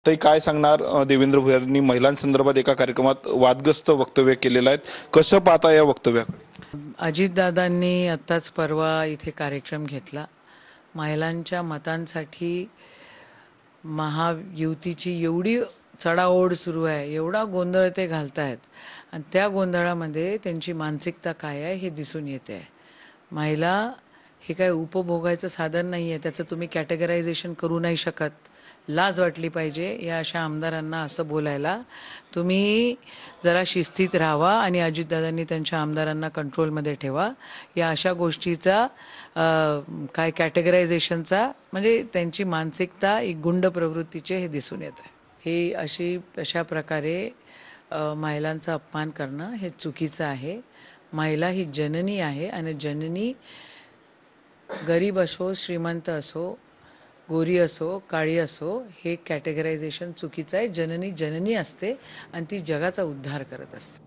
ते काय सांगणार देवेंद्र भुयारांनी महिलांसंदर्भात एका कार्यक्रमात वादग्रस्त वक्तव्य केलेलं आहे. कसं पाहता या वक्तव्याकडे? अजितदादांनी आत्ताच परवा इथे कार्यक्रम घेतला. महिलांच्या मतांसाठी महायुतीची एवढी चढाओढ सुरू आहे, एवढा गोंधळ ते घालतायत आणि त्या गोंधळामध्ये त्यांची मानसिकता काय आहे हे दिसून येते आहे. महिला हे काय उपभोगायचं साधन नाही आहे, त्याचं तुम्ही कॅटेगरायझेशन करू नाही शकत. लाज वाटली पाहिजे या अशा आमदारांना असं बोलायला. तुम्ही जरा शिस्तीत राहावा आणि अजितदादांनी त्यांच्या आमदारांना कंट्रोलमध्ये ठेवा. या अशा गोष्टीचा काय कॅटेगरायझेशनचा म्हणजे त्यांची मानसिकता एक गुंड प्रवृत्तीचे हे दिसून येत आहे. हे अशा प्रकारे महिलांचा अपमान करणं हे चुकीचं आहे. महिला ही जननी आहे आणि जननी गरीब असो, श्रीमंत असो, गोरी असो, काळी असो, हे कॅटेगरायझेशन चुकीचं आहे. जननी जननी असते आणि ती जगाचा उद्धार करत असते.